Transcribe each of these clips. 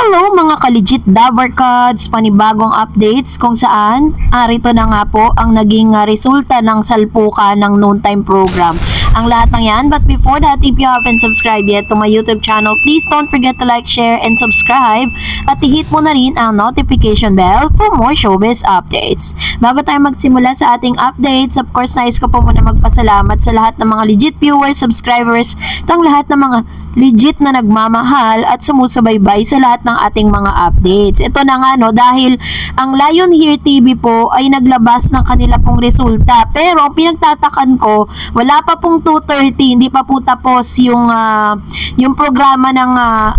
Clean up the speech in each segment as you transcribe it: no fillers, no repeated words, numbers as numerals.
Hello mga ka-legit Dabarkads, panibagong updates kung saan rito na nga po ang naging resulta ng salpukan ng noontime program. Ang lahat ng yan, but before that, if you haven't subscribed yet to my YouTube channel, please don't forget to like, share, and subscribe at i-hit mo na rin ang notification bell for more showbiz updates. Bago tayo magsimula sa ating updates, of course, nais ko po muna magpasalamat sa lahat ng mga legit viewers, subscribers, tang lahat ng mga legit na nagmamahal at sumusubaybay sa lahat ng ating mga updates. Ito na nga no, dahil ang Lion Here TV po ay naglabas ng kanila pong resulta. Pero pinagtatakan ko, wala pa pong 2:30, hindi pa po tapos yung programa ng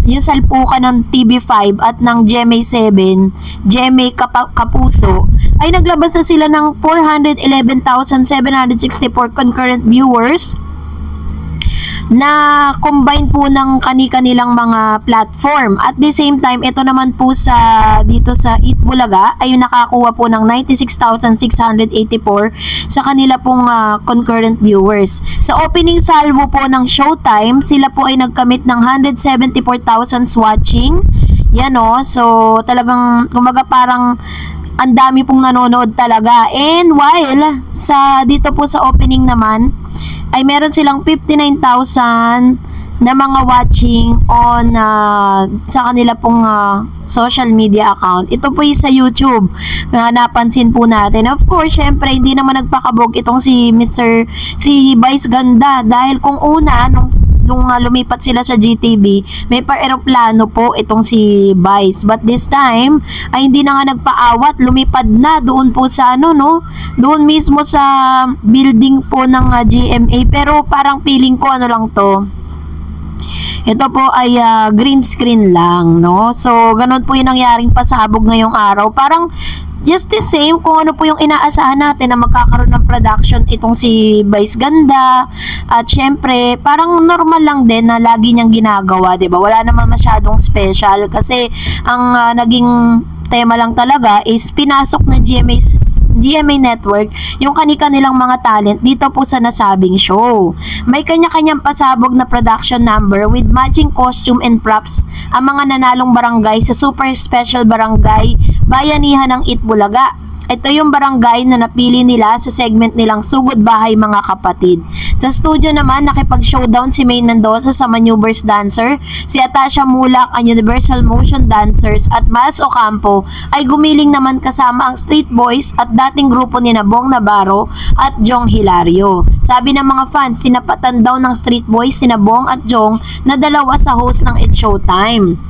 yung salpukan ng TV5 at ng GMA7, GMA Kapuso, ay naglabas na sila ng 411,764 concurrent viewers na combine po ng kani-kanilang mga platform. At the same time, ito naman po dito sa Eat Bulaga ay nakakuha po ng 96,684 sa kanila pong concurrent viewers. Sa opening salvo po ng Showtime, sila po ay nagkamit ng 174,000 watching. Yan o. So, talagang, kumbaga parang ang dami pong nanonood talaga. And while dito po sa opening naman, ay meron silang 59,000 na mga watching on sa kanila pong social media account. Ito po yung sa YouTube na napansin po natin. Of course, syempre, hindi naman nagpakabog itong si Vice Ganda. Dahil kung una, nung lumipat sila sa GTV, may pa-aeroplano po itong si Vice. But this time, ay hindi na nga nagpaawat, lumipad na doon po sa doon mismo sa building po ng GMA. Pero parang feeling ko lang to. Ito po ay green screen lang, no? So, ganun po yung nangyaring pasabog ngayong araw. Parang just the same kung ano po yung inaasahan natin na magkakaroon ng production itong si Vice Ganda. At syempre, parang normal lang din na lagi niyang ginagawa, 'di ba? Wala naman masyadong special kasi ang naging tema lang talaga is pinasok na GMA Network yung kani-kanilang mga talent dito po sa nasabing show. May kanya-kanyang pasabog na production number with matching costume and props ang mga nanalong barangay sa Super Special Barangay Bayanihan ng Eat Bulaga. Ito yung barangay na napili nila sa segment nilang Sugod Bahay Mga Kapatid. Sa studio naman, nakipag-showdown si May Mendoza sa Maneuvers Dancer, si Atasha Mulak ang Universal Motion Dancers at Miles Ocampo ay gumiling naman kasama ang Street Boys at dating grupo ni Bong Navarro at Jong Hilario. Sabi ng mga fans, sinapatan daw ng Street Boys si Bong at Jong na dalawa sa host ng It's Showtime.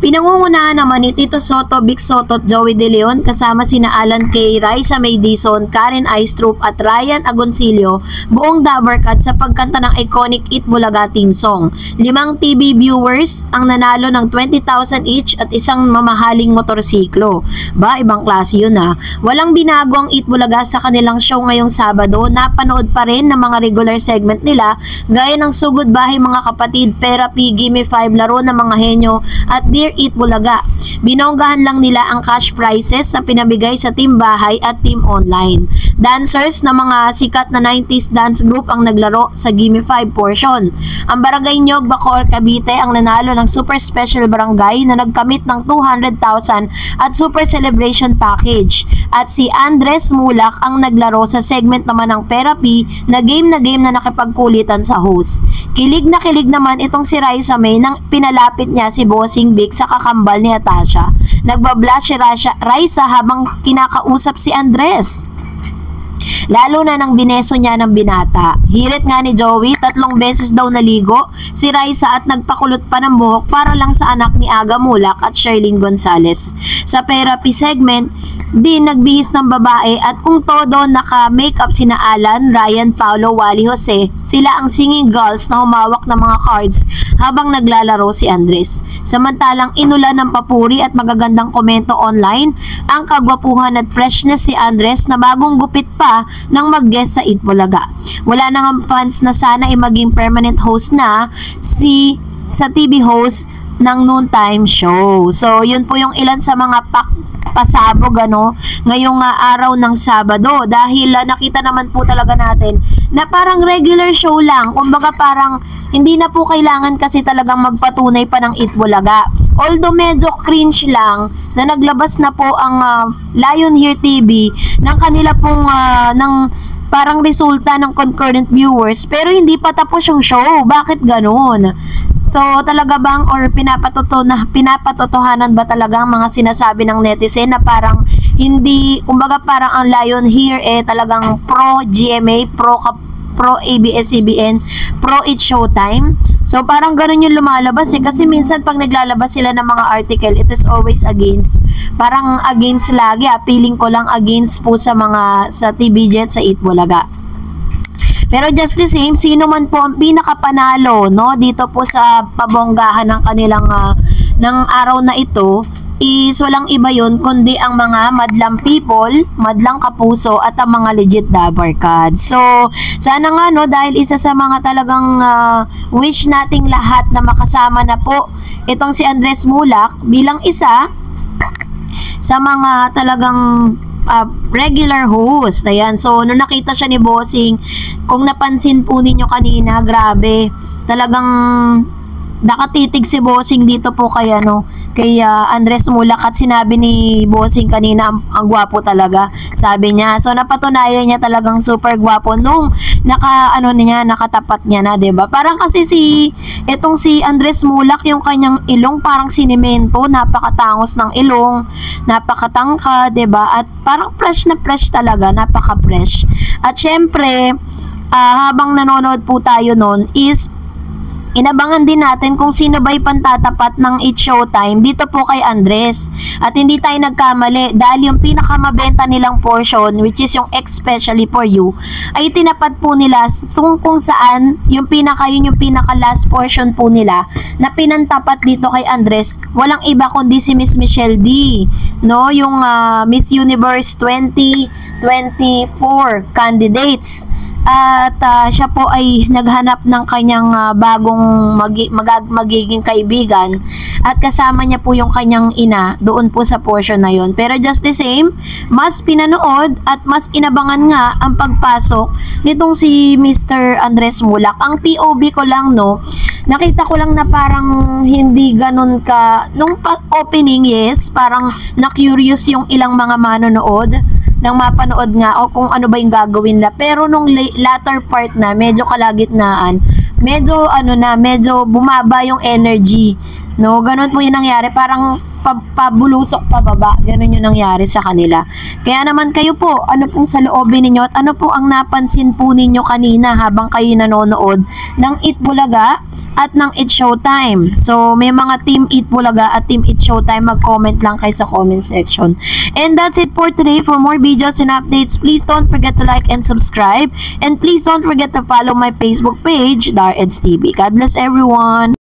Pinangungunahan naman ni Tito Soto, Vic Soto at Joey De Leon kasama sina Alan K, Raisa May Dizon, Karen Aistrup at Ryan Agoncillo buong Dabarkat sa pagkanta ng iconic Eat Bulaga theme song. 5 TV viewers ang nanalo ng 20,000 each at isang mamahaling motorsiklo. Ba, ibang klase yun ha. Walang binago ang Eat Bulaga sa kanilang show ngayong Sabado. Napanood pa rin ng mga regular segment nila gaya ng Sugod Bahay Mga Kapatid, Therapy, Gimme 5, Laro ng Mga Henyo at Dear Eat Bulaga. Binonggahan lang nila ang cash prizes na pinabigay sa Team Bahay at Team Online. Dancers na mga sikat na 90s dance group ang naglaro sa Gimme 5 portion. Ang Barangay Nyog, Bacoor, Cavite ang nanalo ng Super Special Barangay na nagkamit ng 200,000 at Super Celebration Package. At si Andres Mulak ang naglaro sa segment naman ng Therapy na game na nakipagkulitan sa host. Kilig na kilig naman itong si Raisa May nang pinalapit niya si Bossing Vic sa kakambal ni Atasha. Nagbablush si Raisa habang kinakausap si Andres. Lalo na nang bineso niya ng binata. Hirit nga ni Joey, 3 beses daw naligo si Raisa at nagpakulot pa ng buhok para lang sa anak ni Aga Mulak at Sherlyn Gonzalez. Sa therapy segment, din nagbihis ng babae at kung todo naka-makeup sina Alan, Ryan, Paulo, Wally, Jose. Sila ang singing girls na humawak ng mga cards habang naglalaro si Andres. Samantalang inulan ng papuri at magagandang komento online ang kagwapuhan at freshness si Andres na bagong gupit pa nang mag-guest sa Eat Bulaga. Wala nang fans na sana ay maging permanent host na sa TV host ng noontime show. So, yun po yung ilan sa mga pasabog ngayong araw ng Sabado dahil nakita naman po talaga natin na parang regular show lang. Kumbaga parang hindi na po kailangan kasi talagang magpatunay pa ng Itbulaga. Although medyo cringe lang na naglabas na po ang Lion Here TV ng kanila pong ng parang resulta ng concurrent viewers, pero hindi pa tapos yung show. Bakit ganun? So, talaga bang or pinapatotohanan ba talaga ang mga sinasabi ng netizen na parang hindi, kumbaga parang ang Lion Here talagang pro GMA, pro ABS-CBN, pro It's Showtime. So, parang ganun yung lumalabas kasi minsan pag naglalabas sila ng mga article, it is always against. Parang against lagi, feeling ko lang against po sa TVJ at sa Itbulaga. Pero just the same, sino man po ang pinakapanalo, no, dito po sa pabonggahan ng kanilang ng araw na ito, is walang iba yun kundi ang mga madlang people, madlang kapuso at ang mga legit Dabar Cards. So, sana nga no, dahil isa sa mga talagang wish nating lahat na makasama na po itong si Andres Mulak bilang isa sa mga talagang regular host. Ayan. So, nung nakita siya ni Bossing, kung napansin po ninyo kanina, grabe. Talagang nakatitig si Bossing dito po kay Andres Mulak at sinabi ni Bossing kanina ang gwapo talaga, sabi niya. So napatunayan niya talagang super gwapo nung nakatapat niya na, 'di ba? Parang kasi etong si Andres Mulak, yung kanyang ilong parang sinemento, napakatangos ng ilong, napakatangka, 'di ba? At parang fresh na fresh talaga, napaka-fresh. At syempre, habang nanonood po tayo noon is inabangan din natin kung sino ba'y pantatapat ng It's Showtime dito po kay Andres. At hindi tayo nagkamali dahil yung pinakamabenta nilang portion, which is yung especially for you, ay tinapat po nila kung saan yung pinaka last portion po nila na pinantapat dito kay Andres. Walang iba kundi si Miss Michelle D, no? Yung Miss Universe 2024 candidates. At siya po ay naghanap ng kanyang bagong magiging kaibigan at kasama niya po yung kanyang ina doon po sa portion na yon. Pero just the same, mas pinanood at mas inabangan nga ang pagpasok nitong si Mr. Andres Mulak. Ang POV ko lang, no, nakita ko lang na parang hindi ganun nung opening, yes, parang na-curious yung ilang mga manonood nang mapanood nga o kung ano ba yung gagawin na. Pero nung latter part na, medyo kalagitnaan, medyo medyo bumaba yung energy. No, ganun po yung nangyari. Parang pabulusok pababa. Ganun yung nangyari sa kanila. Kaya naman kayo po, ano pong sa loobin ninyo at ano po ang napansin po ninyo kanina habang kayo nanonood ng Itbulaga at ng It's Showtime. So, may mga Team Itbulaga at Team It's Showtime, mag-comment lang kayo sa comment section. And that's it for today. For more videos and updates, please don't forget to like and subscribe. And please don't forget to follow my Facebook page, Dar Eds TV. God bless everyone!